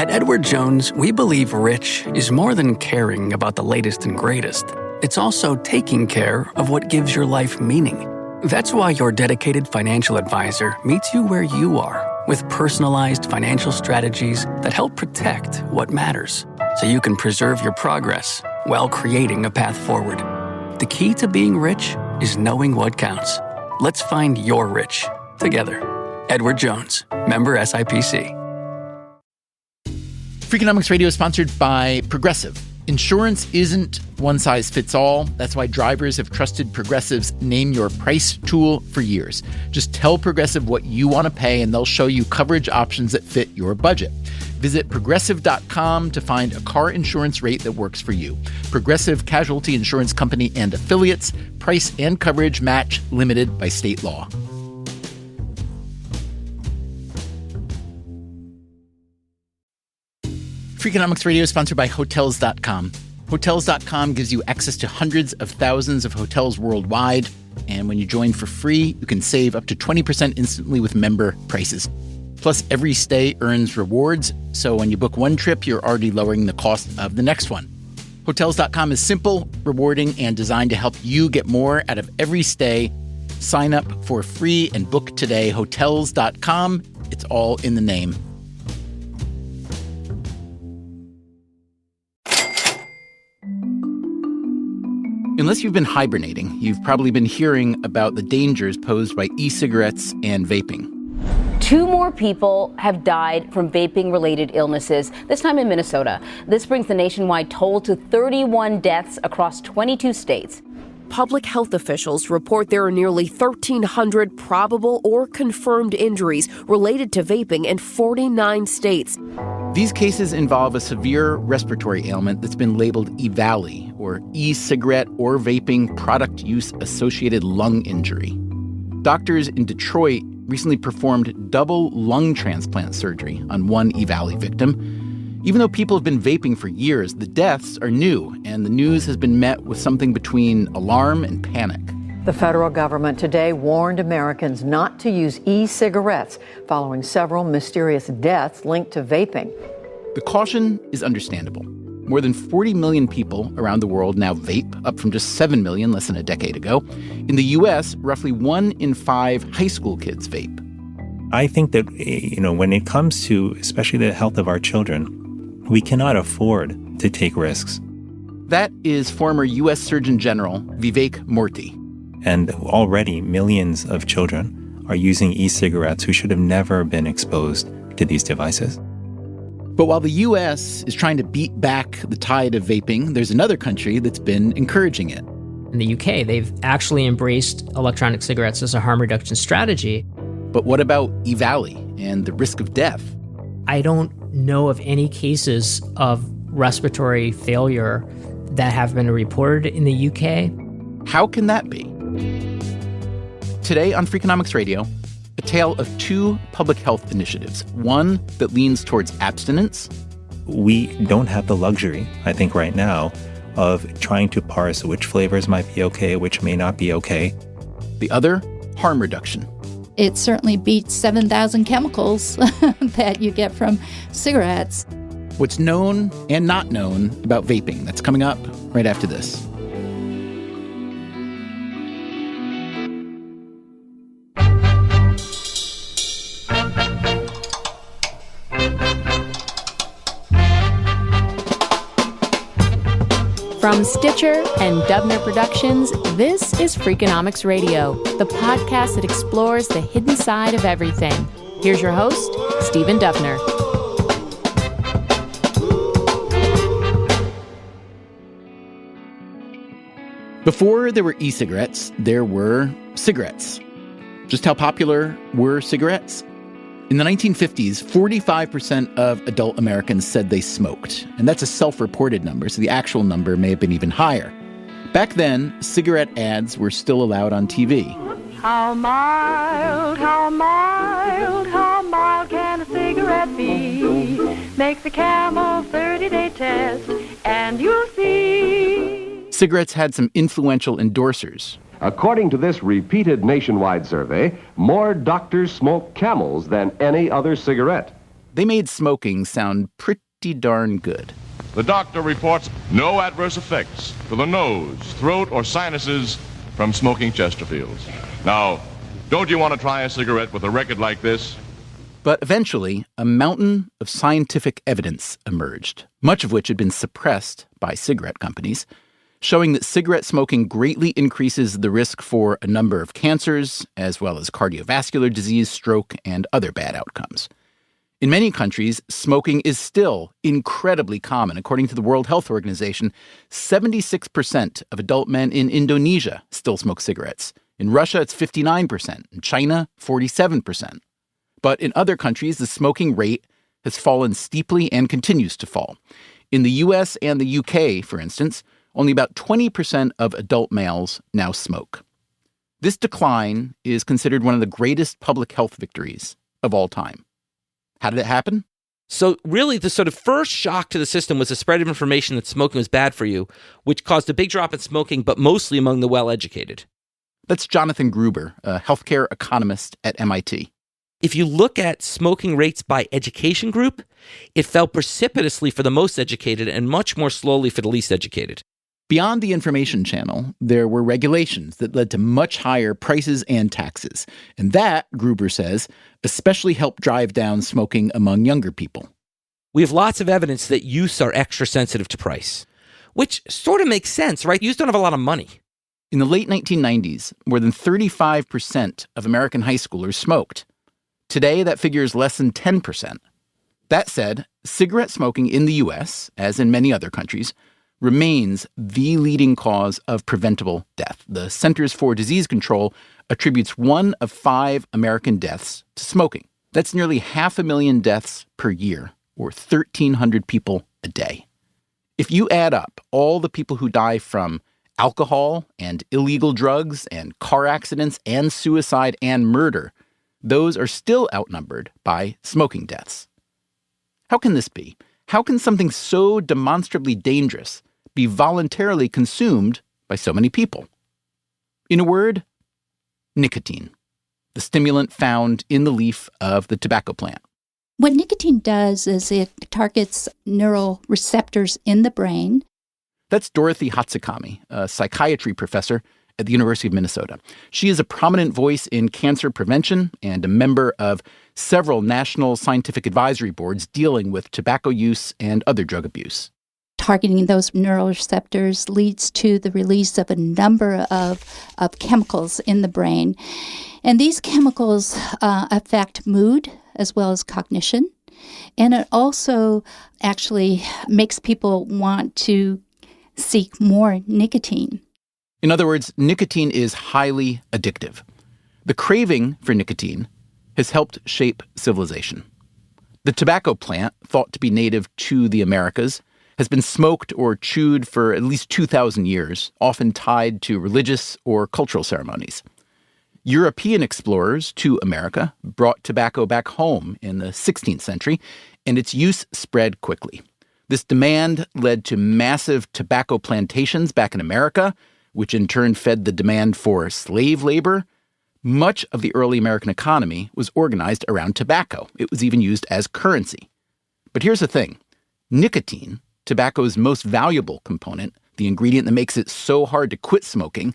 At Edward Jones, we believe rich is more than caring about the latest and greatest. It's also taking care of what gives your life meaning. That's why your dedicated financial advisor meets you where you are with personalized financial strategies that help protect what matters so you can preserve your progress while creating a path forward. The key to being rich is knowing what counts. Let's find your rich together. Edward Jones, member SIPC. Freakonomics Radio is sponsored by Progressive. Insurance isn't one size fits all. That's why drivers have trusted Progressive's Name Your Price tool for years. Just tell Progressive what you want to pay, and they'll show you coverage options that fit your budget. Visit Progressive.com to find a car insurance rate that works for you. Progressive Casualty Insurance Company and Affiliates. Price and coverage match limited by state law. Freakonomics Radio is sponsored by Hotels.com. Hotels.com gives you access to hundreds of thousands of hotels worldwide. And when you join for free, you can save up to 20% instantly with member prices. Plus, every stay earns rewards. So when you book one trip, you're already lowering the cost of the next one. Hotels.com is simple, rewarding, and designed to help you get more out of every stay. Sign up for free and book today. Hotels.com. It's all in the name. Unless you've been hibernating, you've probably been hearing about the dangers posed by e-cigarettes and vaping. 2 more people have died from vaping-related illnesses, this time in Minnesota. This brings the nationwide toll to 31 deaths across 22 states. Public health officials report there are nearly 1,300 probable or confirmed injuries related to vaping in 49 states. These cases involve a severe respiratory ailment that's been labeled EVALI, or e-cigarette or vaping product use associated lung injury. Doctors in Detroit recently performed double lung transplant surgery on one EVALI victim. Even though people have been vaping for years, the deaths are new, and the news has been met with something between alarm and panic. The federal government today warned Americans not to use e-cigarettes following several mysterious deaths linked to vaping. The caution is understandable. More than 40 million people around the world now vape, up from just 7 million less than a decade ago. In the U.S., roughly 1 in 5 high school kids vape. I think that, when it comes to especially the health of our children, we cannot afford to take risks. That is former U.S. Surgeon General Vivek Murthy. And already millions of children are using e-cigarettes who should have never been exposed to these devices. But while the U.S. is trying to beat back the tide of vaping, there's another country that's been encouraging it. In the UK, they've actually embraced electronic cigarettes as a harm reduction strategy. But what about EVALI and the risk of death? I don't know of any cases of respiratory failure that have been reported in the UK. How can that be? Today on Freakonomics Radio, a tale of 2 public health initiatives. One that leans towards abstinence. We don't have the luxury, I think right now, of trying to parse which flavors might be okay, which may not be okay. The other, harm reduction. It certainly beats 7,000 chemicals that you get from cigarettes. What's known and not known about vaping. That's coming up right after this. From Stitcher and Dubner Productions, this is Freakonomics Radio, the podcast that explores the hidden side of everything. Here's your host, Stephen Dubner. Before there were e-cigarettes, there were cigarettes. Just how popular were cigarettes? In the 1950s, 45% of adult Americans said they smoked. And that's a self-reported number, so the actual number may have been even higher. Back then, cigarette ads were still allowed on TV. How mild, how mild, how mild can a cigarette be? Make the Camel 30-day test, and you'll see. Cigarettes had some influential endorsers. According to this repeated nationwide survey, more doctors smoke Camels than any other cigarette. they made smoking sound pretty darn good. The doctor reports no adverse effects to the nose, throat, or sinuses from smoking Chesterfields. Now, don't you want to try a cigarette with a record like this? But eventually, a mountain of scientific evidence emerged, much of which had been suppressed by cigarette companies, showing that cigarette smoking greatly increases the risk for a number of cancers, as well as cardiovascular disease, stroke, and other bad outcomes. In many countries, smoking is still incredibly common. According to the World Health Organization, 76% of adult men in Indonesia still smoke cigarettes. In Russia, it's 59%. In China, 47%. But in other countries, the smoking rate has fallen steeply and continues to fall. In the US and the UK, for instance, only about 20% of adult males now smoke. This decline is considered one of the greatest public health victories of all time. How did it happen? So really, the sort of first shock to the system was the spread of information that smoking was bad for you, which caused a big drop in smoking, but mostly among the well-educated. That's Jonathan Gruber, a healthcare economist at MIT. If you look at smoking rates by education group, it fell precipitously for the most educated and much more slowly for the least educated. Beyond the information channel, there were regulations that led to much higher prices and taxes. And that, Gruber says, especially helped drive down smoking among younger people. We have lots of evidence that youths are extra sensitive to price, which sort of makes sense, right? Youths don't have a lot of money. In the late 1990s, more than 35% of American high schoolers smoked. Today, that figure is less than 10%. That said, cigarette smoking in the U.S., as in many other countries, remains the leading cause of preventable death. The Centers for Disease Control attributes 1 of 5 American deaths to smoking. That's nearly 500,000 deaths per year, or 1,300 people a day. If you add up all the people who die from alcohol and illegal drugs and car accidents and suicide and murder, those are still outnumbered by smoking deaths. How can this be? How can something so demonstrably dangerous be voluntarily consumed by so many people? In a word, nicotine, the stimulant found in the leaf of the tobacco plant. What nicotine does is it targets neural receptors in the brain. That's Dorothy Hatsukami, a psychiatry professor at the University of Minnesota. She is a prominent voice in cancer prevention and a member of several national scientific advisory boards dealing with tobacco use and other drug abuse. Targeting those neural receptors leads to the release of a number of chemicals in the brain. And these chemicals affect mood as well as cognition. And it also actually makes people want to seek more nicotine. In other words, nicotine is highly addictive. The craving for nicotine has helped shape civilization. The tobacco plant, thought to be native to the Americas, has been smoked or chewed for at least 2,000 years, often tied to religious or cultural ceremonies. European explorers to America brought tobacco back home in the 16th century, and its use spread quickly. This demand led to massive tobacco plantations back in America, which in turn fed the demand for slave labor. Much of the early American economy was organized around tobacco. It was even used as currency. But here's the thing. Nicotine, tobacco's most valuable component, the ingredient that makes it so hard to quit smoking,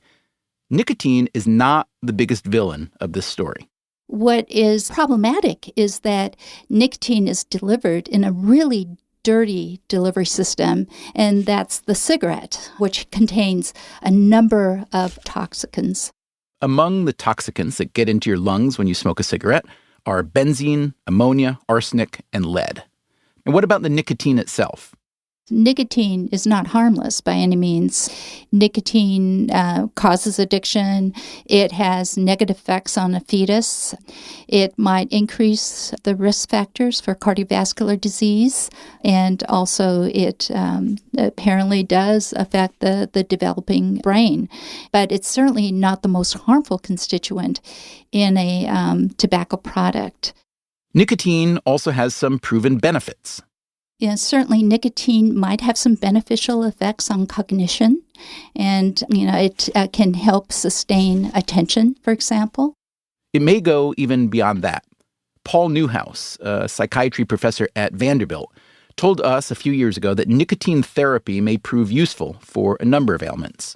nicotine is not the biggest villain of this story. What is problematic is that nicotine is delivered in a really dirty delivery system, and that's the cigarette, which contains a number of toxicants. Among the toxicants that get into your lungs when you smoke a cigarette are benzene, ammonia, arsenic, and lead. And what about the nicotine itself? Nicotine is not harmless by any means. Nicotine causes addiction. It has negative effects on a fetus. It might increase the risk factors for cardiovascular disease. And also it apparently does affect the developing brain. But it's certainly not the most harmful constituent in a tobacco product. Nicotine also has some proven benefits. Yeah, certainly nicotine might have some beneficial effects on cognition, and it can help sustain attention, for example. It may go even beyond that. Paul Newhouse, a psychiatry professor at Vanderbilt, told us a few years ago that nicotine therapy may prove useful for a number of ailments.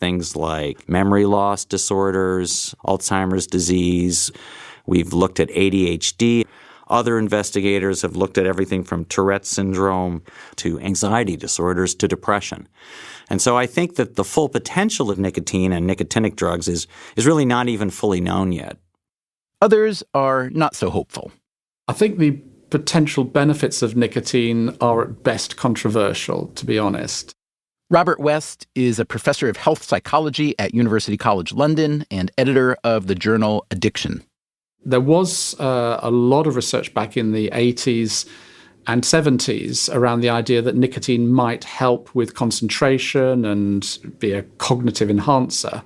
Things like memory loss disorders, Alzheimer's disease. We've looked at ADHD. Other investigators have looked at everything from Tourette's syndrome to anxiety disorders to depression. And so I think that the full potential of nicotine and nicotinic drugs is really not even fully known yet. Others are not so hopeful. I think the potential benefits of nicotine are at best controversial, to be honest. Robert West is a professor of health psychology at University College London and editor of the journal Addiction. There was a lot of research back in the 80s and 70s around the idea that nicotine might help with concentration and be a cognitive enhancer.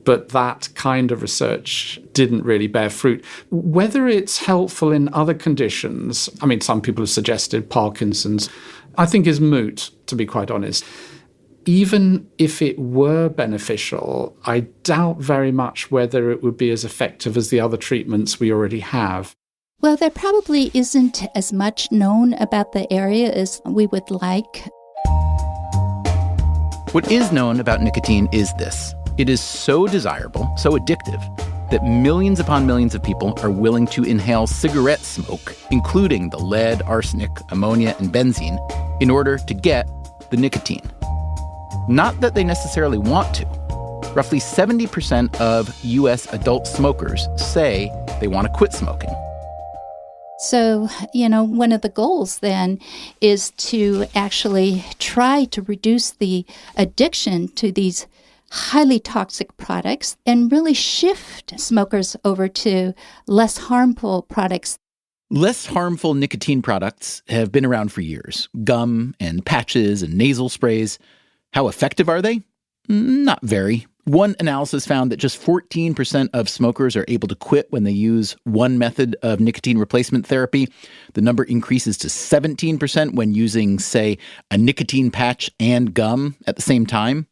But that kind of research didn't really bear fruit. Whether it's helpful in other conditions, I mean, some people have suggested Parkinson's, I think is moot, to be quite honest. Even if it were beneficial, I doubt very much whether it would be as effective as the other treatments we already have. Well, there probably isn't as much known about the area as we would like. What is known about nicotine is this. It is so desirable, so addictive, that millions upon millions of people are willing to inhale cigarette smoke, including the lead, arsenic, ammonia, and benzene, in order to get the nicotine. Not that they necessarily want to. Roughly 70% of U.S. adult smokers say they want to quit smoking. So, one of the goals then is to actually try to reduce the addiction to these highly toxic products and really shift smokers over to less harmful products. Less harmful nicotine products have been around for years. Gum and patches and nasal sprays. How effective are they? Not very. One analysis found that just 14% of smokers are able to quit when they use one method of nicotine replacement therapy. The number increases to 17% when using, say, a nicotine patch and gum at the same time.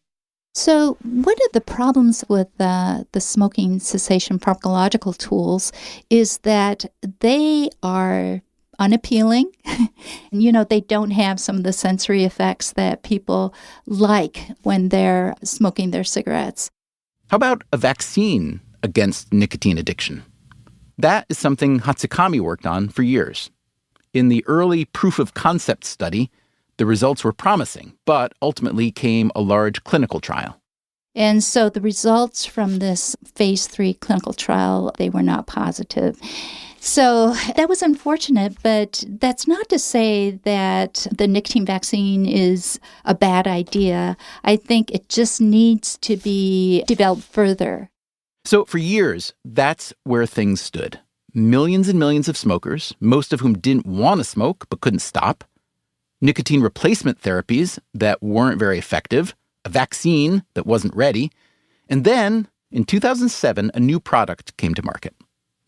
So one of the problems with the smoking cessation pharmacological tools is that they are unappealing. They don't have some of the sensory effects that people like when they're smoking their cigarettes. How about a vaccine against nicotine addiction? That is something Hatsukami worked on for years. In the early proof of concept study, the results were promising, but ultimately came a large clinical trial. And so the results from this phase 3 clinical trial, they were not positive. So that was unfortunate, but that's not to say that the nicotine vaccine is a bad idea. I think it just needs to be developed further. So for years, that's where things stood. Millions and millions of smokers, most of whom didn't want to smoke but couldn't stop. Nicotine replacement therapies that weren't very effective. A vaccine that wasn't ready. And then, in 2007, a new product came to market.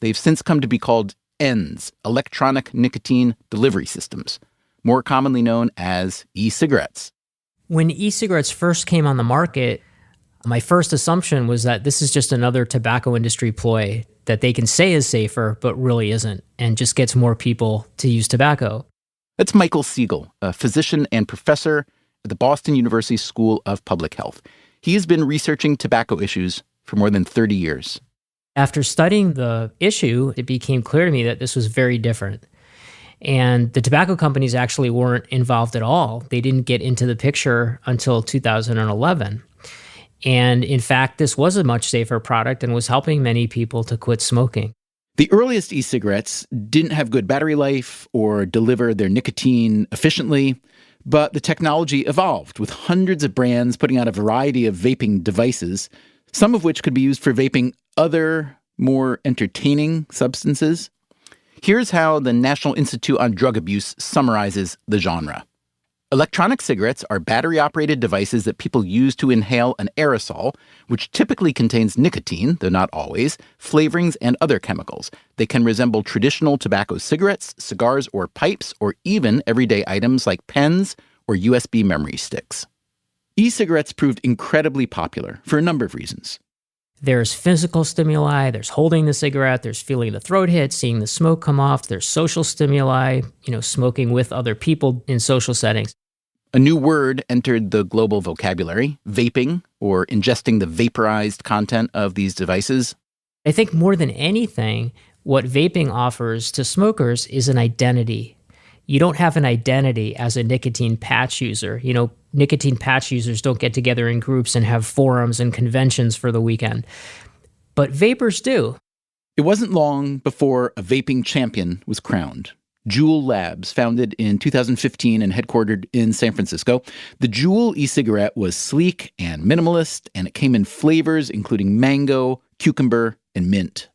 They've since come to be called ENDS, electronic nicotine delivery systems, more commonly known as e-cigarettes. When e-cigarettes first came on the market, my first assumption was that this is just another tobacco industry ploy that they can say is safer, but really isn't, and just gets more people to use tobacco. That's Michael Siegel, a physician and professor at the Boston University School of Public Health. He has been researching tobacco issues for more than 30 years. After studying the issue, it became clear to me that this was very different. And the tobacco companies actually weren't involved at all. They didn't get into the picture until 2011. And in fact, this was a much safer product and was helping many people to quit smoking. The earliest e-cigarettes didn't have good battery life or deliver their nicotine efficiently, but the technology evolved with hundreds of brands putting out a variety of vaping devices, some of which could be used for vaping other, more entertaining substances. Here's how the National Institute on Drug Abuse summarizes the genre. Electronic cigarettes are battery-operated devices that people use to inhale an aerosol, which typically contains nicotine, though not always, flavorings, and other chemicals. They can resemble traditional tobacco cigarettes, cigars or pipes, or even everyday items like pens or USB memory sticks. E-cigarettes proved incredibly popular for a number of reasons. There's physical stimuli, there's holding the cigarette, there's feeling the throat hit, seeing the smoke come off, there's social stimuli, smoking with other people in social settings. A new word entered the global vocabulary, vaping, or ingesting the vaporized content of these devices. I think more than anything, what vaping offers to smokers is an identity. You don't have an identity as a nicotine patch user. Nicotine patch users don't get together in groups and have forums and conventions for the weekend. But vapors do. It wasn't long before a vaping champion was crowned. Juul Labs, founded in 2015 and headquartered in San Francisco. The Juul e-cigarette was sleek and minimalist, and it came in flavors including mango, cucumber, and mint.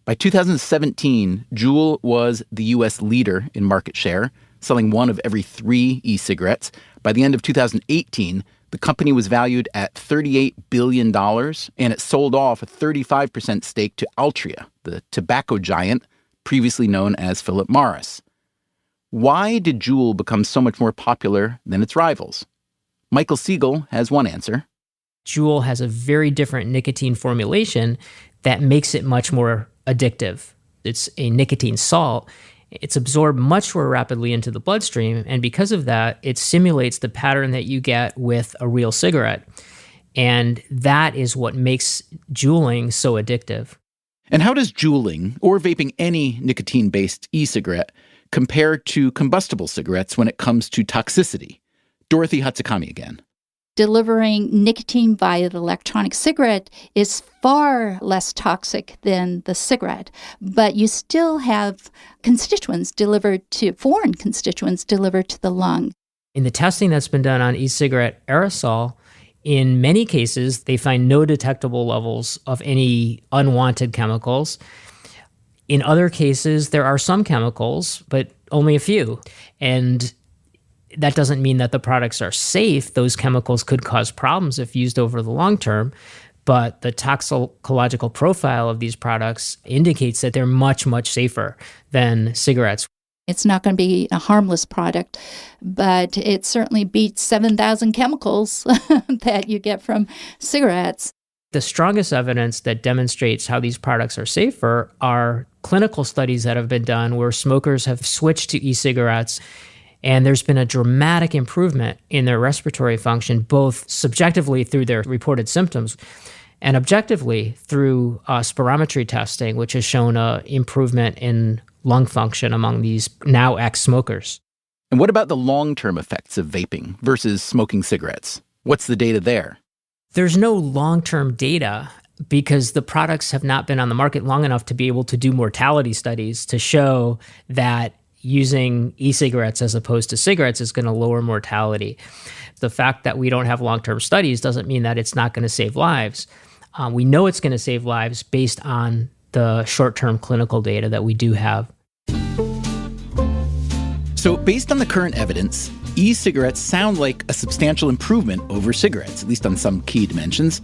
By 2017, Juul was the U.S. leader in market share, selling 1 of every 3 e-cigarettes. By the end of 2018, the company was valued at $38 billion, and it sold off a 35% stake to Altria, the tobacco giant previously known as Philip Morris. Why did Juul become so much more popular than its rivals? Michael Siegel has one answer. Juul has a very different nicotine formulation that makes it much more addictive. It's a nicotine salt. It's absorbed much more rapidly into the bloodstream, and because of that, it simulates the pattern that you get with a real cigarette. And that is what makes juuling so addictive. And how does juuling, or vaping any nicotine-based e-cigarette, compare to combustible cigarettes when it comes to toxicity? Dorothy Hatsukami again. Delivering nicotine via the electronic cigarette is far less toxic than the cigarette, but you still have foreign constituents delivered to the lung. In the testing that's been done on e-cigarette aerosol, in many cases, they find no detectable levels of any unwanted chemicals. In other cases, there are some chemicals, but only a few. And that doesn't mean that the products are safe. Those chemicals could cause problems if used over the long term. But the toxicological profile of these products indicates that they're much, much safer than cigarettes. It's not going to be a harmless product, but it certainly beats 7,000 chemicals that you get from cigarettes. The strongest evidence that demonstrates how these products are safer are clinical studies that have been done where smokers have switched to e-cigarettes, and there's been a dramatic improvement in their respiratory function, both subjectively through their reported symptoms and objectively through spirometry testing, which has shown an improvement in lung function among these now ex-smokers. And what about the long-term effects of vaping versus smoking cigarettes? What's the data there? There's no long-term data because the products have not been on the market long enough to be able to do mortality studies to show that using e-cigarettes as opposed to cigarettes is going to lower mortality. The fact that we don't have long-term studies doesn't mean that it's not going to save lives. We know it's going to save lives based on the short-term clinical data that we do have. So based on the current evidence, e-cigarettes sound like a substantial improvement over cigarettes, at least on some key dimensions.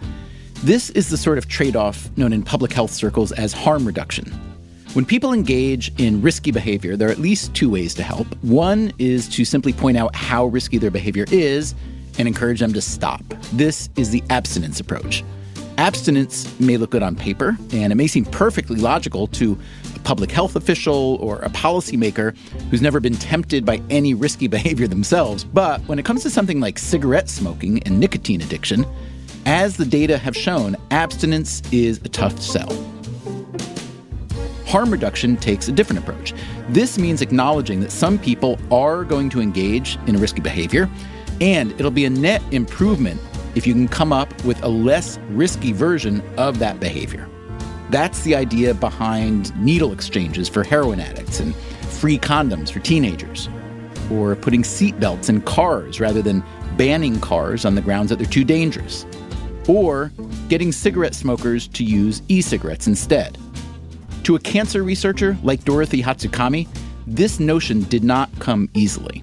This is the sort of trade-off known in public health circles as harm reduction. When people engage in risky behavior, there are at least 2 ways to help. One is to simply point out how risky their behavior is and encourage them to stop. This is the abstinence approach. Abstinence may look good on paper, and it may seem perfectly logical to a public health official or a policymaker who's never been tempted by any risky behavior themselves. But when it comes to something like cigarette smoking and nicotine addiction, as the data have shown, abstinence is a tough sell. Harm reduction takes a different approach. This means acknowledging that some people are going to engage in a risky behavior, and it'll be a net improvement if you can come up with a less risky version of that behavior. That's the idea behind needle exchanges for heroin addicts and free condoms for teenagers, or putting seatbelts in cars rather than banning cars on the grounds that they're too dangerous, or getting cigarette smokers to use e-cigarettes instead. To a cancer researcher like Dorothy Hatsukami, this notion did not come easily.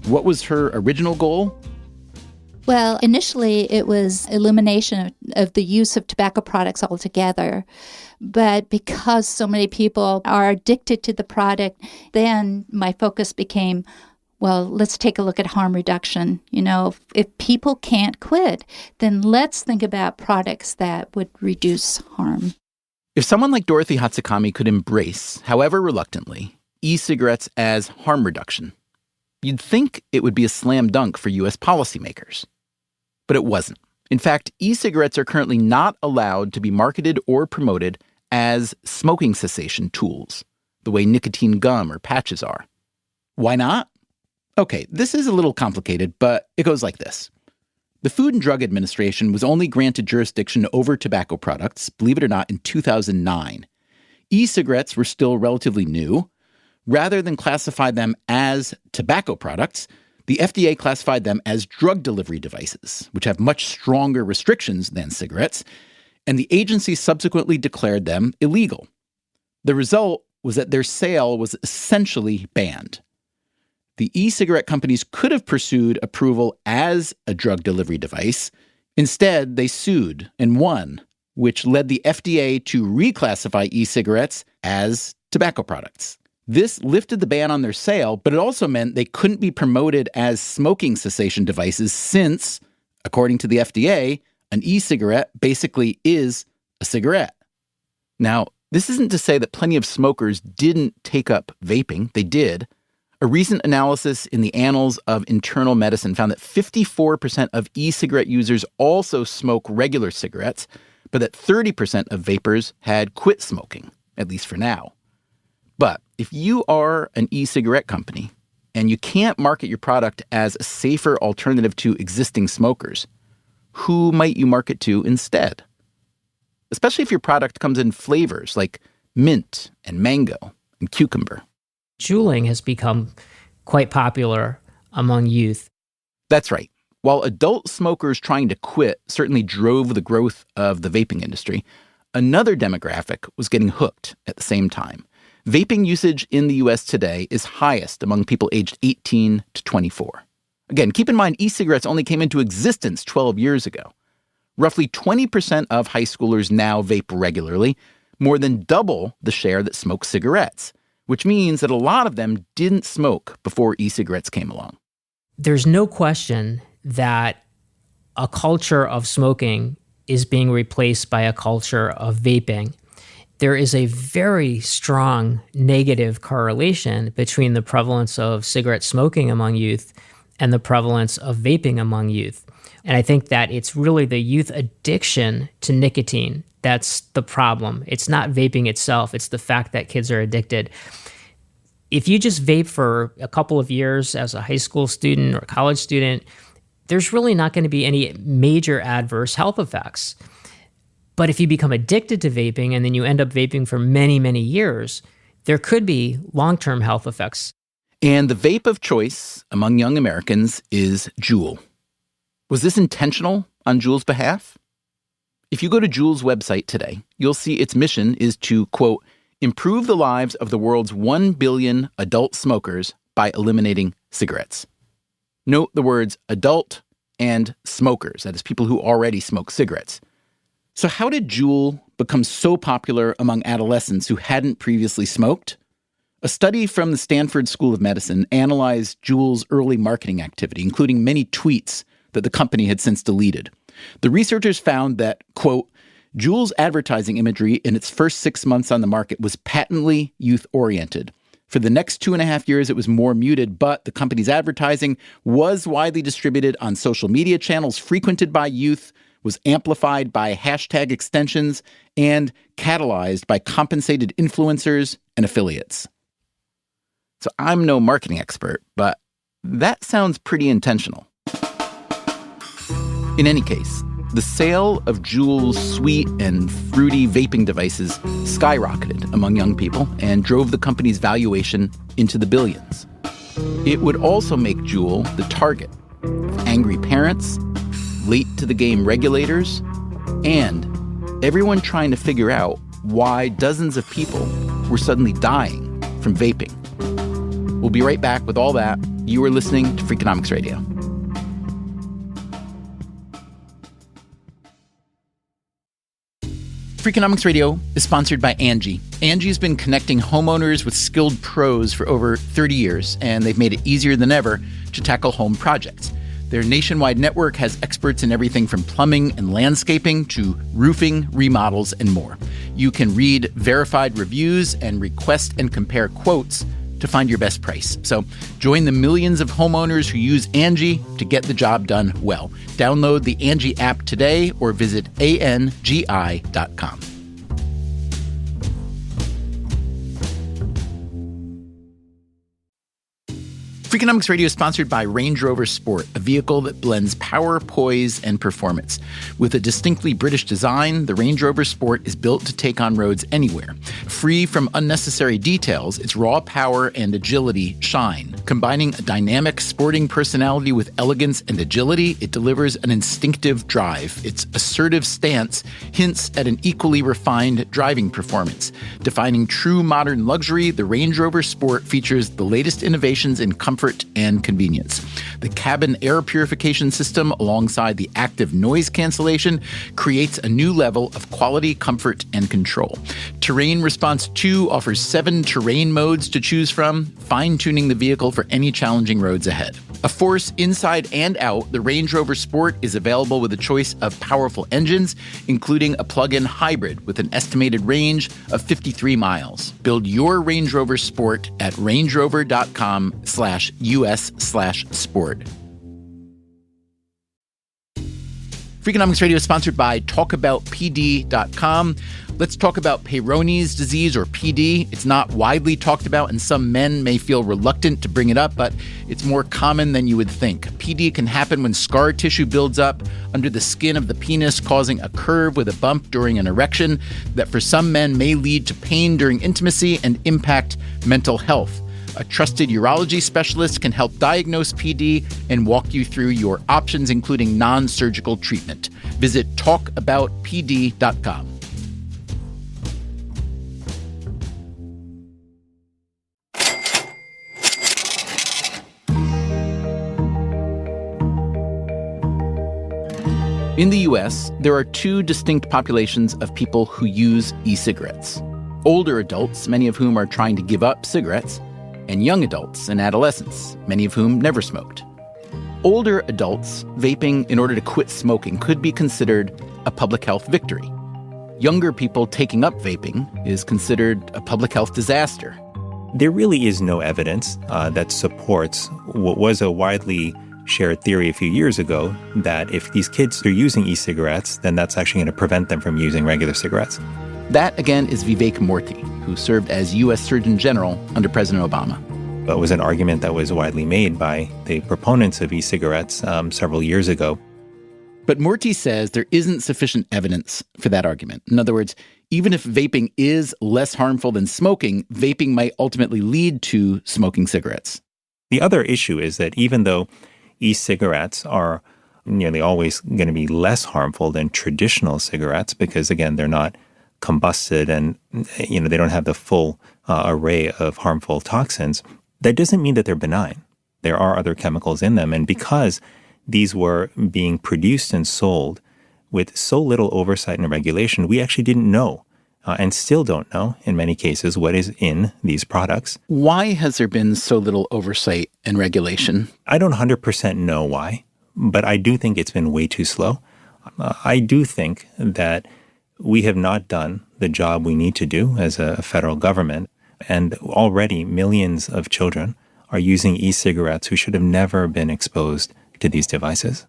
What was her original goal? Well, initially it was elimination of the use of tobacco products altogether. But because so many people are addicted to the product, then my focus became, well, let's take a look at harm reduction. If people can't quit, then let's think about products that would reduce harm. If someone like Dorothy Hatsukami could embrace, however reluctantly, e-cigarettes as harm reduction, you'd think it would be a slam dunk for U.S. policymakers. But it wasn't. In fact, e-cigarettes are currently not allowed to be marketed or promoted as smoking cessation tools, the way nicotine gum or patches are. Why not? Okay, this is a little complicated, but it goes like this. The Food and Drug Administration was only granted jurisdiction over tobacco products, believe it or not, in 2009. E-cigarettes were still relatively new. Rather than classify them as tobacco products, the FDA classified them as drug delivery devices, which have much stronger restrictions than cigarettes, and the agency subsequently declared them illegal. The result was that their sale was essentially banned. The e-cigarette companies could have pursued approval as a drug delivery device. Instead, they sued and won, which led the FDA to reclassify e-cigarettes as tobacco products. This lifted the ban on their sale, but it also meant they couldn't be promoted as smoking cessation devices since, according to the FDA, an e-cigarette basically is a cigarette. Now, this isn't to say that plenty of smokers didn't take up vaping. They did. A recent analysis in the Annals of Internal Medicine found that 54% of e-cigarette users also smoke regular cigarettes, but that 30% of vapers had quit smoking, at least for now. But if you are an e-cigarette company and you can't market your product as a safer alternative to existing smokers, who might you market to instead? Especially if your product comes in flavors like mint and mango and cucumber. Juuling has become quite popular among youth. That's right. While adult smokers trying to quit certainly drove the growth of the vaping industry, another demographic was getting hooked at the same time. Vaping usage in the U.S. today is highest among people aged 18 to 24. Again, keep in mind, e-cigarettes only came into existence 12 years ago. Roughly 20% of high schoolers now vape regularly, more than double the share that smoke cigarettes, which means that a lot of them didn't smoke before e-cigarettes came along. There's no question that a culture of smoking is being replaced by a culture of vaping. There is a very strong negative correlation between the prevalence of cigarette smoking among youth and the prevalence of vaping among youth. And I think that it's really the youth addiction to nicotine that's the problem. It's not vaping itself. It's the fact that kids are addicted. If you just vape for a couple of years as a high school student or a college student, there's really not going to be any major adverse health effects. But if you become addicted to vaping and then you end up vaping for many, many years, there could be long-term health effects. And the vape of choice among young Americans is Juul. Was this intentional on Juul's behalf? If you go to Juul's website today, you'll see its mission is to, quote, improve the lives of the world's 1 billion adult smokers by eliminating cigarettes. Note the words adult and smokers, that is, people who already smoke cigarettes. So how did Juul become so popular among adolescents who hadn't previously smoked? A study from the Stanford School of Medicine analyzed Juul's early marketing activity, including many tweets that the company had since deleted. The researchers found that, quote, Juul's advertising imagery in its first 6 months on the market was patently youth-oriented. For the next 2.5 years, it was more muted, but the company's advertising was widely distributed on social media channels frequented by youth, was amplified by hashtag extensions, and catalyzed by compensated influencers and affiliates. So I'm no marketing expert, but that sounds pretty intentional. In any case, the sale of Juul's sweet and fruity vaping devices skyrocketed among young people and drove the company's valuation into the billions. It would also make Juul the target of angry parents, late-to-the-game regulators, and everyone trying to figure out why dozens of people were suddenly dying from vaping. We'll be right back with all that. You are listening to Freakonomics Radio. Freakonomics Radio is sponsored by Angie. Angie's been connecting homeowners with skilled pros for over 30 years, and they've made it easier than ever to tackle home projects. Their nationwide network has experts in everything from plumbing and landscaping to roofing, remodels, and more. You can read verified reviews and request and compare quotes to find your best price. So join the millions of homeowners who use Angie to get the job done well. Download the Angie app today or visit angi.com. Freakonomics Radio is sponsored by Range Rover Sport, a vehicle that blends power, poise, and performance. With a distinctly British design, the Range Rover Sport is built to take on roads anywhere. Free from unnecessary details, its raw power and agility shine. Combining a dynamic sporting personality with elegance and agility, it delivers an instinctive drive. Its assertive stance hints at an equally refined driving performance. Defining true modern luxury, the Range Rover Sport features the latest innovations in comfort and convenience. The cabin air purification system, alongside the active noise cancellation, creates a new level of quality, comfort, and control. Terrain Response 2 offers 7 terrain modes to choose from, fine-tuning the vehicle for any challenging roads ahead. A force inside and out, the Range Rover Sport is available with a choice of powerful engines, including a plug-in hybrid with an estimated range of 53 miles. Build your Range Rover Sport at rangerover.com/US/sport. Freakonomics Radio is sponsored by talkaboutpd.com. Let's talk about Peyronie's disease, or PD. It's not widely talked about, and some men may feel reluctant to bring it up, but it's more common than you would think. PD can happen when scar tissue builds up under the skin of the penis, causing a curve with a bump during an erection that for some men may lead to pain during intimacy and impact mental health. A trusted urology specialist can help diagnose PD and walk you through your options, including non-surgical treatment. Visit talkaboutpd.com. In the U.S., there are 2 distinct populations of people who use e-cigarettes. Older adults, many of whom are trying to give up cigarettes, and young adults and adolescents, many of whom never smoked. Older adults vaping in order to quit smoking could be considered a public health victory. Younger people taking up vaping is considered a public health disaster. There really is no evidence that supports what was a widely shared theory a few years ago, that if these kids are using e-cigarettes, then that's actually going to prevent them from using regular cigarettes. That, again, is Vivek Murthy, who served as U.S. Surgeon General under President Obama. It was an argument that was widely made by the proponents of e-cigarettes several years ago. But Murthy says there isn't sufficient evidence for that argument. In other words, even if vaping is less harmful than smoking, vaping might ultimately lead to smoking cigarettes. The other issue is that even though e-cigarettes are nearly always going to be less harmful than traditional cigarettes, because again, they're not combusted and they don't have the full array of harmful toxins, that doesn't mean that they're benign. There are other chemicals in them, and because these were being produced and sold with so little oversight and regulation, we actually didn't know and still don't know in many cases what is in these products. Why has there been so little oversight and regulation? I don't 100% know why, but I do think it's been way too slow. I do think that we have not done the job we need to do as a federal government, and already millions of children are using e-cigarettes who should have never been exposed to these devices.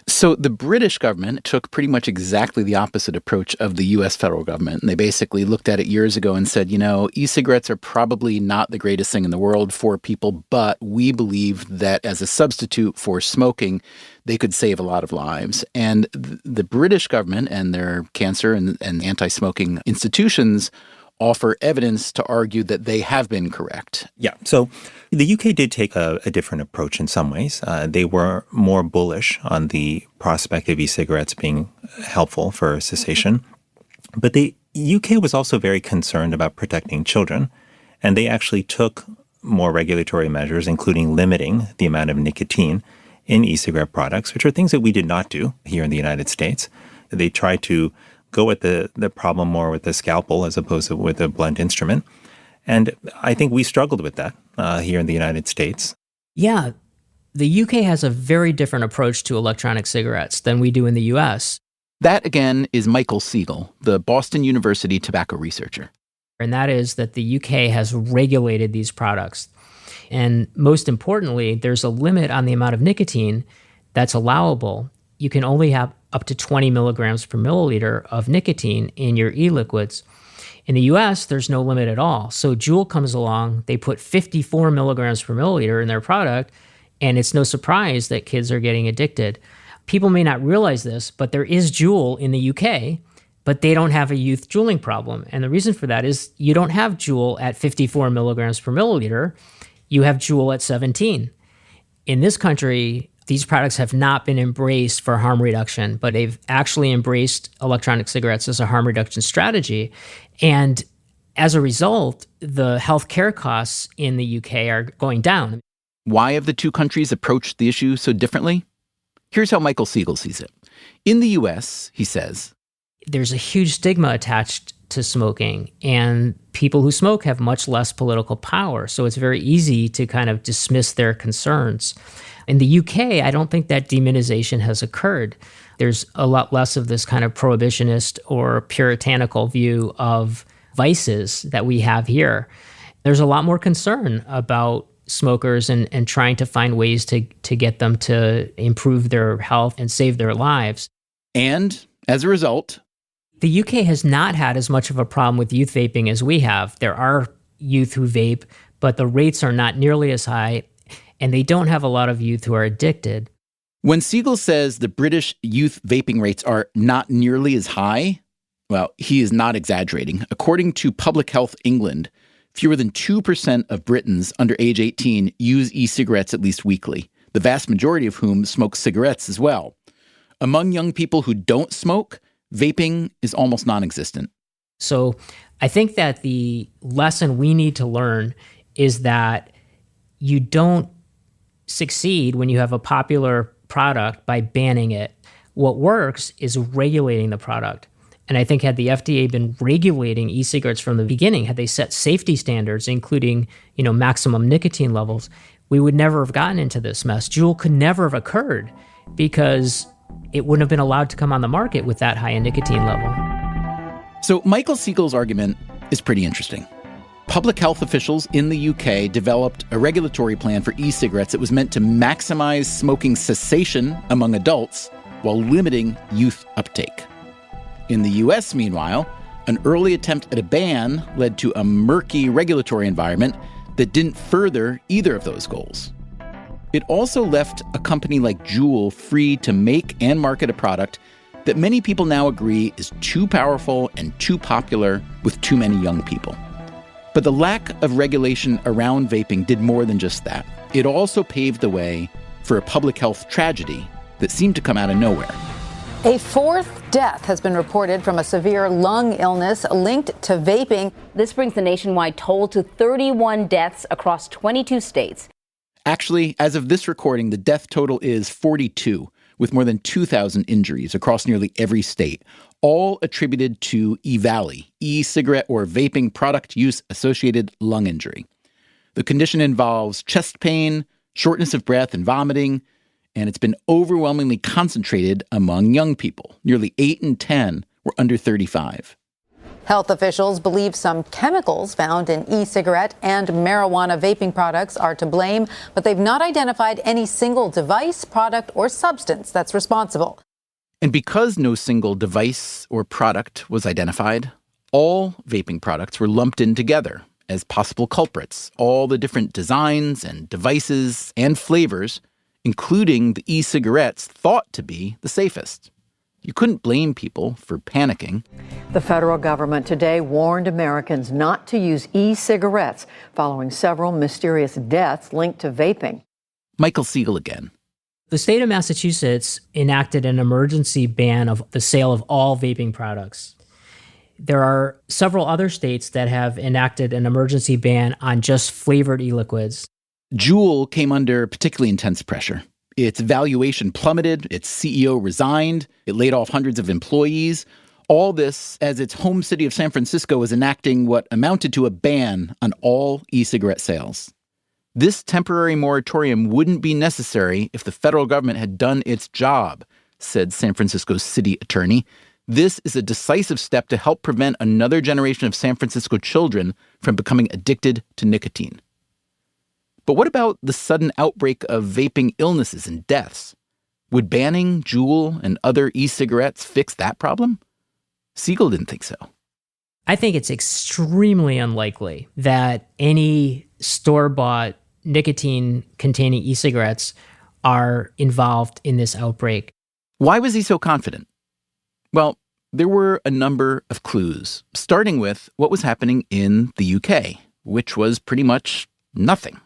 So the British government took pretty much exactly the opposite approach of the U.S. federal government. And they basically looked at it years ago and said, e-cigarettes are probably not the greatest thing in the world for people, but we believe that as a substitute for smoking, they could save a lot of lives. And the British government and their cancer and anti-smoking institutions offer evidence to argue that they have been correct. Yeah. So the UK did take a different approach in some ways. They were more bullish on the prospect of e-cigarettes being helpful for cessation. But the UK was also very concerned about protecting children, and they actually took more regulatory measures, including limiting the amount of nicotine in e-cigarette products, which are things that we did not do here in the United States. They tried to go at the problem more with the scalpel as opposed to with a blunt instrument. And I think we struggled with that here in the United States. Yeah, the UK has a very different approach to electronic cigarettes than we do in the US. That, again, is Michael Siegel, the Boston University tobacco researcher. And that is that the UK has regulated these products. And most importantly, there's a limit on the amount of nicotine that's allowable. You can only have up to 20 milligrams per milliliter of nicotine in your e-liquids. In the US, there's no limit at all. So Juul comes along, they put 54 milligrams per milliliter in their product, and it's no surprise that kids are getting addicted. People may not realize this, but there is Juul in the UK, but they don't have a youth juuling problem. And the reason for that is you don't have Juul at 54 milligrams per milliliter, you have Juul at 17. In this country, these products have not been embraced for harm reduction, but they've actually embraced electronic cigarettes as a harm reduction strategy. And as a result, the healthcare costs in the UK are going down. Why have the two countries approached the issue so differently? Here's how Michael Siegel sees it. In the US, he says, there's a huge stigma attached to smoking, and people who smoke have much less political power. So it's very easy to kind of dismiss their concerns. In the UK, I don't think that demonization has occurred. There's a lot less of this kind of prohibitionist or puritanical view of vices that we have here. There's a lot more concern about smokers and trying to find ways to get them to improve their health and save their lives. And as a result, the UK has not had as much of a problem with youth vaping as we have. There are youth who vape, but the rates are not nearly as high, and they don't have a lot of youth who are addicted. When Siegel says the British youth vaping rates are not nearly as high, well, he is not exaggerating. According to Public Health England, fewer than 2% of Britons under age 18 use e-cigarettes at least weekly, the vast majority of whom smoke cigarettes as well. Among young people who don't smoke, vaping is almost non-existent. So I think that the lesson we need to learn is that you don't succeed when you have a popular product by banning it. What works is regulating the product. And I think had the FDA been regulating e-cigarettes from the beginning, had they set safety standards, including, maximum nicotine levels, we would never have gotten into this mess. Juul could never have occurred because it wouldn't have been allowed to come on the market with that high a nicotine level. So Michael Siegel's argument is pretty interesting. Public health officials in the UK developed a regulatory plan for e-cigarettes that was meant to maximize smoking cessation among adults while limiting youth uptake. In the US, meanwhile, an early attempt at a ban led to a murky regulatory environment that didn't further either of those goals. It also left a company like Juul free to make and market a product that many people now agree is too powerful and too popular with too many young people. But the lack of regulation around vaping did more than just that. It also paved the way for a public health tragedy that seemed to come out of nowhere. A fourth death has been reported from a severe lung illness linked to vaping. This brings the nationwide toll to 31 deaths across 22 states. Actually, as of this recording, the death total is 42, with more than 2,000 injuries across nearly every state, all attributed to EVALI, e-cigarette or vaping product use associated lung injury. The condition involves chest pain, shortness of breath, and vomiting, and it's been overwhelmingly concentrated among young people. Nearly 8 in 10 were under 35. Health officials believe some chemicals found in e-cigarette and marijuana vaping products are to blame, but they've not identified any single device, product, or substance that's responsible. And because no single device or product was identified, all vaping products were lumped in together as possible culprits. All the different designs and devices and flavors, including the e-cigarettes, thought to be the safest. You couldn't blame people for panicking. The federal government today warned Americans not to use e-cigarettes following several mysterious deaths linked to vaping. Michael Siegel again. The state of Massachusetts enacted an emergency ban of the sale of all vaping products. There are several other states that have enacted an emergency ban on just flavored e-liquids. Juul came under particularly intense pressure. Its valuation plummeted, its CEO resigned, it laid off hundreds of employees, All this as its home city of San Francisco was enacting what amounted to a ban on all e-cigarette sales. This temporary moratorium wouldn't be necessary if the federal government had done its job, said San Francisco's city attorney. This is a decisive step to help prevent another generation of San Francisco children from becoming addicted to nicotine. But what about the sudden outbreak of vaping illnesses and deaths? Would banning Juul and other e-cigarettes fix that problem? Siegel didn't think so. I think it's extremely unlikely that any store-bought nicotine-containing e-cigarettes are involved in this outbreak. Why was he so confident? Well, there were a number of clues, starting with what was happening in the UK, which was pretty much nothing.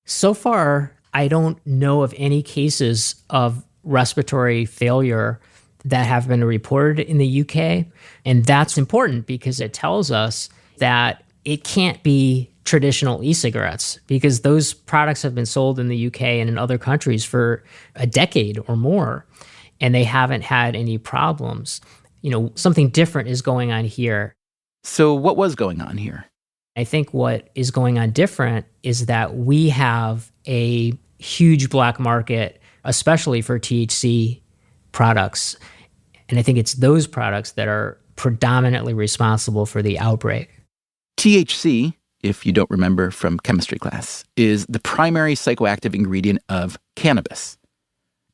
So far, I don't know of any cases of respiratory failure that have been reported in the UK. And that's important because it tells us that it can't be traditional e-cigarettes, because those products have been sold in the UK and in other countries for a decade or more, and they haven't had any problems. You know, something different is going on here. So what was going on here? I think what is going on different is that we have a huge black market, especially for THC products. And I think it's those products that are predominantly responsible for the outbreak. THC, if you don't remember from chemistry class, is the primary psychoactive ingredient of cannabis.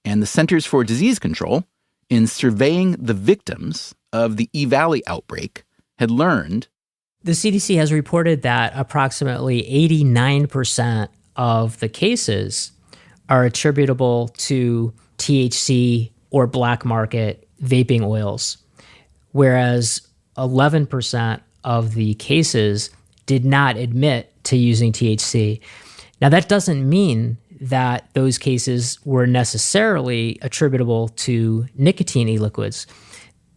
And the Centers for Disease Control, in surveying the victims of the E-Valley outbreak, had learned the CDC has reported that approximately 89% of the cases are attributable to THC or black market vaping oils, whereas 11% of the cases did not admit to using THC. Now, that doesn't mean that those cases were necessarily attributable to nicotine e-liquids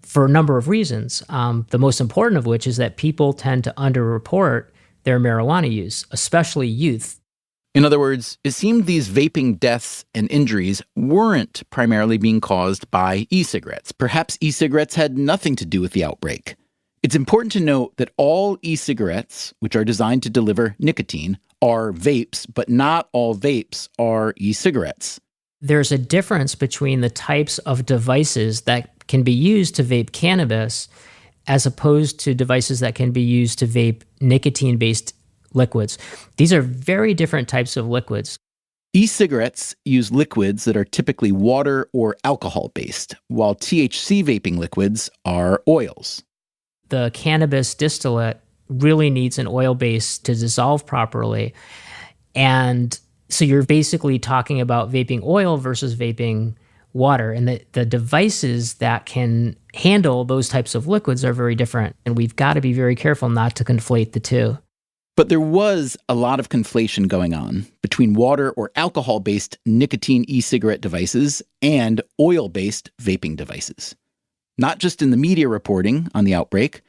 for a number of reasons, the most important of which is that people tend to underreport their marijuana use, especially youth. In other words, it seemed these vaping deaths and injuries weren't primarily being caused by e-cigarettes. Perhaps e-cigarettes had nothing to do with the outbreak. It's important to note that all e-cigarettes, which are designed to deliver nicotine, are vapes, but not all vapes are e-cigarettes. There's a difference between the types of devices that can be used to vape cannabis as opposed to devices that can be used to vape nicotine-based liquids. These are very different types of liquids. E-cigarettes use liquids that are typically water or alcohol-based, while THC vaping liquids are oils. The cannabis distillate really needs an oil base to dissolve properly. And so you're basically talking about vaping oil versus vaping water. And the devices that can handle those types of liquids are very different. And we've got to be very careful not to conflate the two. But there was a lot of conflation going on between water or alcohol-based nicotine e-cigarette devices and oil-based vaping devices. Not just in the media reporting on the outbreak,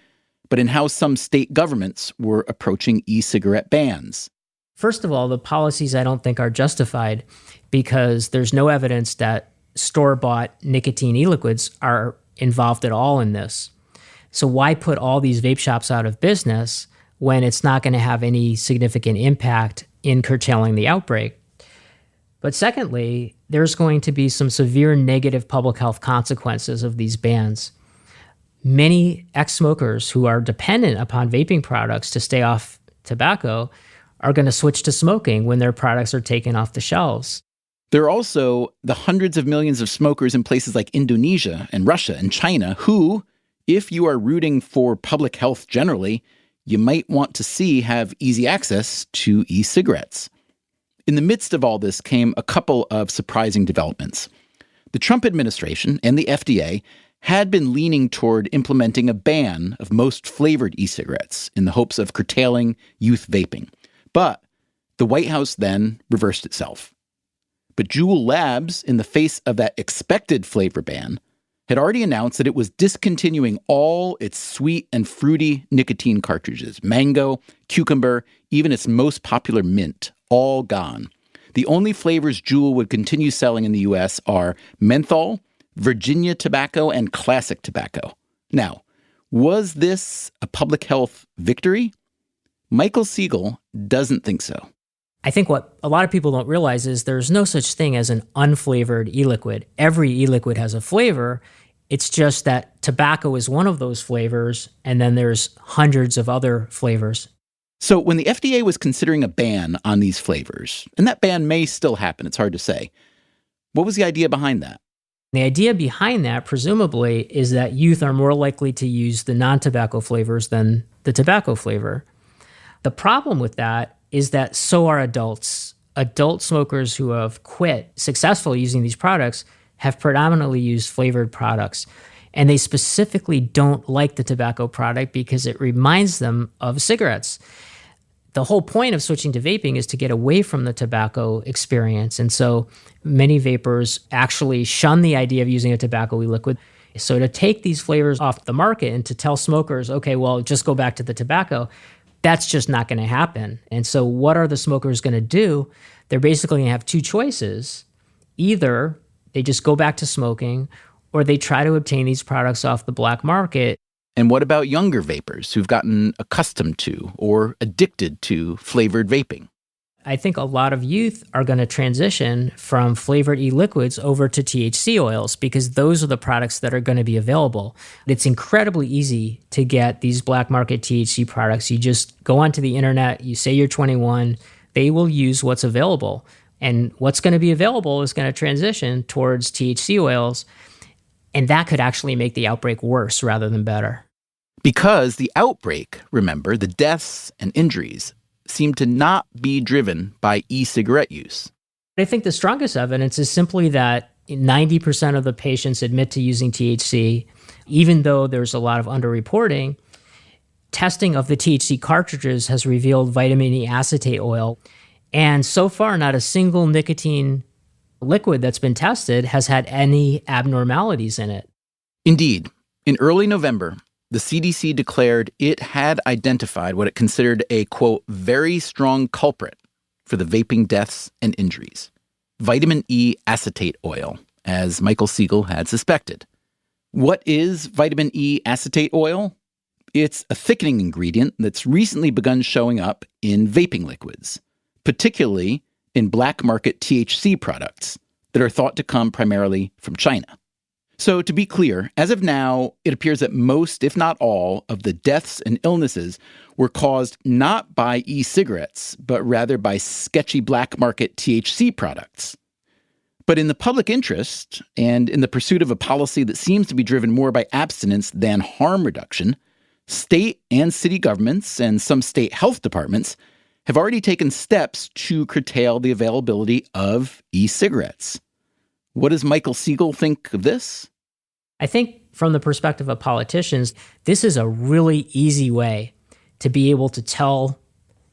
but in how some state governments were approaching e-cigarette bans. First of all, the policies I don't think are justified because there's no evidence that store-bought nicotine e-liquids are involved at all in this. So why put all these vape shops out of business when it's not going to have any significant impact in curtailing the outbreak? But secondly, there's going to be some severe negative public health consequences of these bans. Many ex-smokers who are dependent upon vaping products to stay off tobacco are going to switch to smoking when their products are taken off the shelves. There are also the hundreds of millions of smokers in places like Indonesia and Russia and China who, if you are rooting for public health generally, you might want to see have easy access to e-cigarettes. In the midst of all this came a couple of surprising developments. The Trump administration and the FDA had been leaning toward implementing a ban of most flavored e-cigarettes in the hopes of curtailing youth vaping. But the White House then reversed itself. But Juul Labs, in the face of that expected flavor ban, had already announced that it was discontinuing all its sweet and fruity nicotine cartridges, mango, cucumber, even its most popular mint, all gone. The only flavors Juul would continue selling in the U.S. are menthol, Virginia tobacco, and classic tobacco. Now, Was this a public health victory? Michael Siegel doesn't think so. I think what a lot of people don't realize is there's no such thing as an unflavored e-liquid. Every e-liquid has a flavor. It's just that tobacco is one of those flavors, and then there's hundreds of other flavors. So when the FDA was considering a ban on these flavors, and that ban may still happen, it's hard to say, what was the idea behind that? The idea behind that, presumably, is that youth are more likely to use the non-tobacco flavors than the tobacco flavor. The problem with that is that so are adults. Adult smokers who have quit successfully using these products have predominantly used flavored products. And they specifically don't like the tobacco product because it reminds them of cigarettes. The whole point of switching to vaping is to get away from the tobacco experience. And so many vapors actually shun the idea of using a tobacco e-liquid. So to take these flavors off the market and to tell smokers, okay, well, just go back to the tobacco, that's just not going to happen. And so what are the smokers going to do? They're basically going to have two choices. Either they just go back to smoking, or they try to obtain these products off the black market. And what about younger vapors who've gotten accustomed to or addicted to flavored vaping? I think a lot of youth are going to transition from flavored e-liquids over to THC oils because those are the products that are going to be available. It's incredibly easy to get these black market THC products. You just go onto the internet, you say you're 21, they will use what's available. And what's going to be available is going to transition towards THC oils. And that could actually make the outbreak worse rather than better. Because the outbreak, remember, the deaths and injuries, seem to not be driven by e-cigarette use. I think the strongest evidence is simply that 90% of the patients admit to using THC, even though there's a lot of underreporting. Testing of the THC cartridges has revealed vitamin E acetate oil. And so far, not a single nicotine liquid that's been tested has had any abnormalities in it. Indeed. In early November, the CDC declared it had identified what it considered a, quote, very strong culprit for the vaping deaths and injuries, vitamin E acetate oil, as Michael Siegel had suspected. What is vitamin E acetate oil? It's a thickening ingredient that's recently begun showing up in vaping liquids, particularly in black market THC products that are thought to come primarily from China. So to be clear, as of now, it appears that most, if not all, of the deaths and illnesses were caused not by e-cigarettes, but rather by sketchy black market THC products. But in the public interest, and in the pursuit of a policy that seems to be driven more by abstinence than harm reduction, state and city governments and some state health departments have already taken steps to curtail the availability of e-cigarettes. What does Michael Siegel think of this? I think from the perspective of politicians, this is a really easy way to be able to tell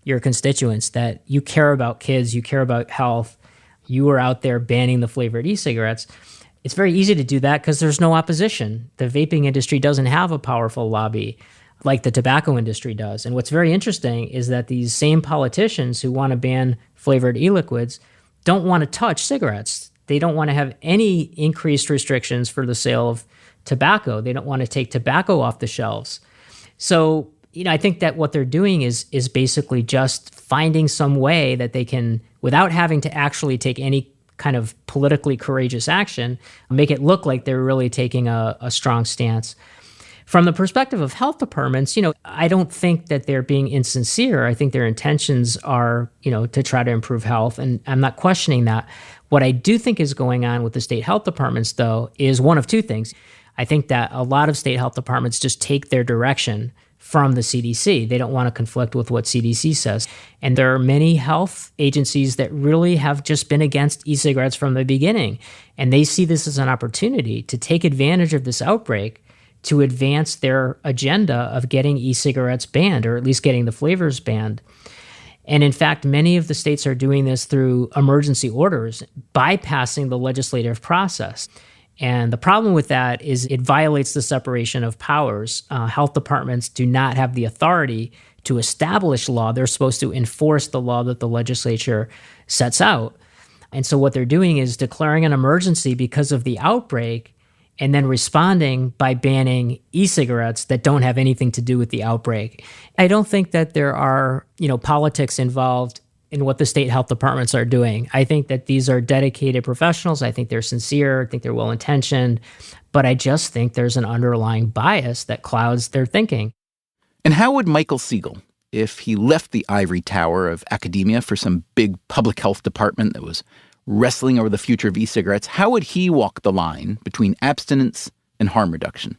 your constituents that you care about kids, you care about health, you are out there banning the flavored e-cigarettes. It's very easy to do that because there's no opposition. The vaping industry doesn't have a powerful lobby like the tobacco industry does. And what's very interesting is that these same politicians who want to ban flavored e-liquids don't want to touch cigarettes. They don't want to have any increased restrictions for the sale of tobacco. They don't want to take tobacco off the shelves. So, I think that what they're doing is basically just finding some way that they can, without having to actually take any kind of politically courageous action, make it look like they're really taking a strong stance. From the perspective of health departments, I don't think that they're being insincere. I think their intentions are, to try to improve health, and I'm not questioning that. What I do think is going on with the state health departments, though, is one of two things. I think that a lot of state health departments just take their direction from the CDC. They don't want to conflict with what CDC says. And there are many health agencies that really have just been against e-cigarettes from the beginning. And they see this as an opportunity to take advantage of this outbreak to advance their agenda of getting e-cigarettes banned, or at least getting the flavors banned. And in fact, many of the states are doing this through emergency orders, bypassing the legislative process. And the problem with that is it violates the separation of powers. Health departments do not have the authority to establish law. They're supposed to enforce the law that the legislature sets out. And so what they're doing is declaring an emergency because of the outbreak and then responding by banning e-cigarettes that don't have anything to do with the outbreak. I don't think that there are, politics involved in what the state health departments are doing. I think that these are dedicated professionals. I think they're sincere. I think they're well-intentioned. But I just think there's an underlying bias that clouds their thinking. And how would Michael Siegel, if he left the ivory tower of academia for some big public health department that was wrestling over the future of e-cigarettes, how would he walk the line between abstinence and harm reduction?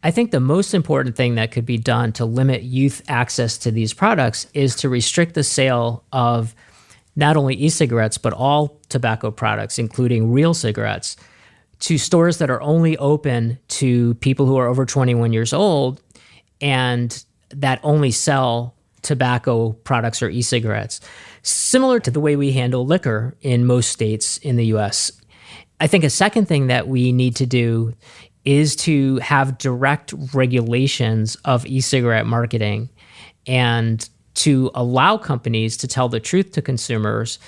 I think the most important thing that could be done to limit youth access to these products is to restrict the sale of not only e-cigarettes, but all tobacco products, including real cigarettes, to stores that are only open to people who are over 21 years old and that only sell tobacco products or e-cigarettes, similar to the way we handle liquor in most states in the U.S. I think a second thing that we need to do is to have direct regulations of e-cigarette marketing and to allow companies to tell the truth to consumers,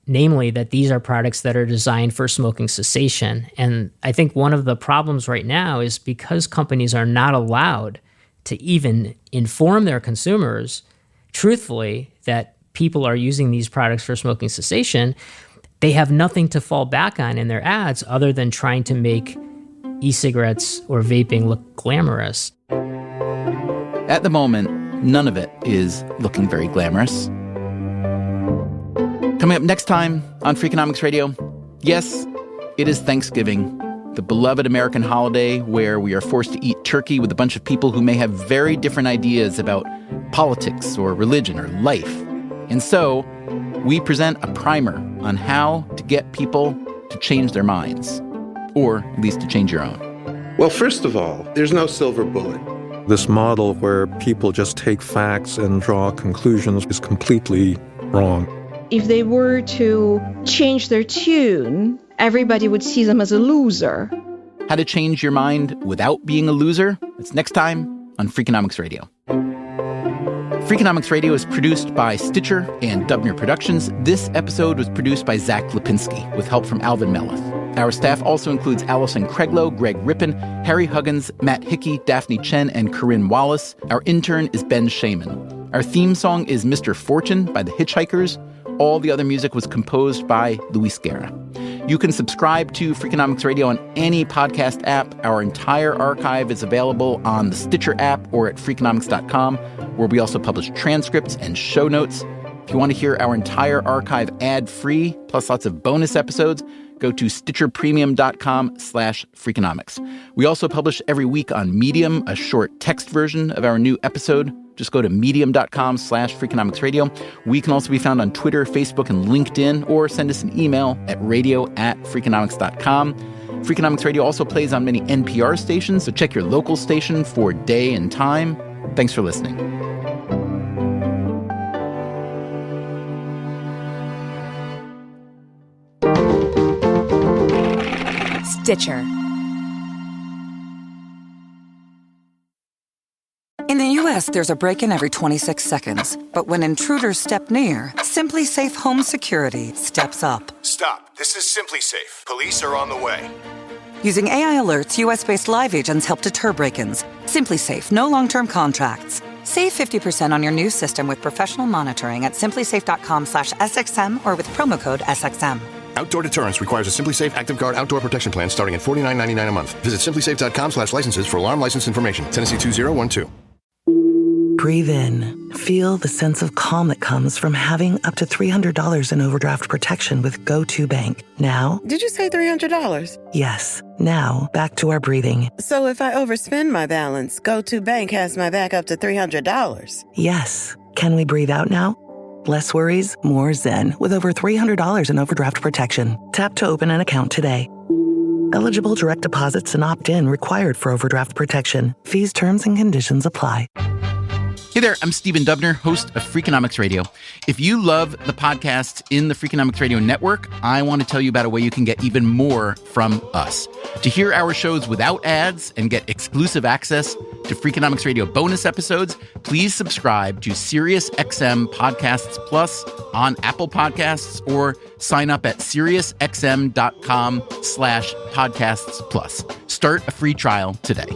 namely that these are products that are designed for smoking cessation. And I think one of the problems right now is because companies are not allowed to even inform their consumers truthfully that people are using these products for smoking cessation, they have nothing to fall back on in their ads other than trying to make e-cigarettes or vaping look glamorous. At the moment, none of it is looking very glamorous. Coming up next time on Freakonomics Radio, yes, it is Thanksgiving, the beloved American holiday where we are forced to eat turkey with a bunch of people who may have very different ideas about politics or religion or life. And so, we present a primer on how to get people to change their minds, or at least to change your own. Well, first of all, there's no silver bullet. This model where people just take facts and draw conclusions is completely wrong. If they were to change their tune, everybody would see them as a loser. How to change your mind without being a loser? That's next time on Freakonomics Radio. Freakonomics Radio is produced by Stitcher and Dubner Productions. This episode was produced by Zach Lipinski with help from Alvin Melleth. Our staff also includes Allison Craiglow, Greg Rippin, Harry Huggins, Matt Hickey, Daphne Chen, and Corinne Wallace. Our intern is Ben Shaman. Our theme song is Mr. Fortune by the Hitchhikers. All the other music was composed by Luis Guerra. You can subscribe to Freakonomics Radio on any podcast app. Our entire archive is available on the Stitcher app or at Freakonomics.com, where we also publish transcripts and show notes. If you want to hear our entire archive ad-free, plus lots of bonus episodes, go to StitcherPremium.com/Freakonomics. We also publish every week on Medium, a short text version of our new episode. Just go to medium.com/Freakonomics Radio. We can also be found on Twitter, Facebook, and LinkedIn, or send us an email at radio@Freakonomics.com. Freakonomics Radio also plays on many NPR stations, so check your local station for day and time. Thanks for listening. Stitcher. In the U.S., there's a break-in every 26 seconds. But when intruders step near, Simply Safe Home Security steps up. Stop. This is Simply Safe. Police are on the way. Using AI alerts, U.S.-based live agents help deter break-ins. Simply Safe, no long-term contracts. Save 50% on your new system with professional monitoring at simplysafe.com/SXM or with promo code SXM. Outdoor deterrence requires a Simply Safe Active Guard outdoor protection plan starting at $49.99 a month. Visit simplysafe.com/licenses for alarm license information. Tennessee 2012. Breathe in. Feel the sense of calm that comes from having up to $300 in overdraft protection with Go2 Bank. Now... Did you say $300? Yes. Now, back to our breathing. So if I overspend my balance, Go2 Bank has my back up to $300? Yes. Can we breathe out now? Less worries, more zen, with over $300 in overdraft protection. Tap to open an account today. Eligible direct deposits and opt-in required for overdraft protection. Fees, terms, and conditions apply. Hey there, I'm Stephen Dubner, host of Freakonomics Radio. If you love the podcasts in the Freakonomics Radio network, I want to tell you about a way you can get even more from us. To hear our shows without ads and get exclusive access to Freakonomics Radio bonus episodes, please subscribe to SiriusXM Podcasts Plus on Apple Podcasts or sign up at SiriusXM.com/podcasts plus. Start a free trial today.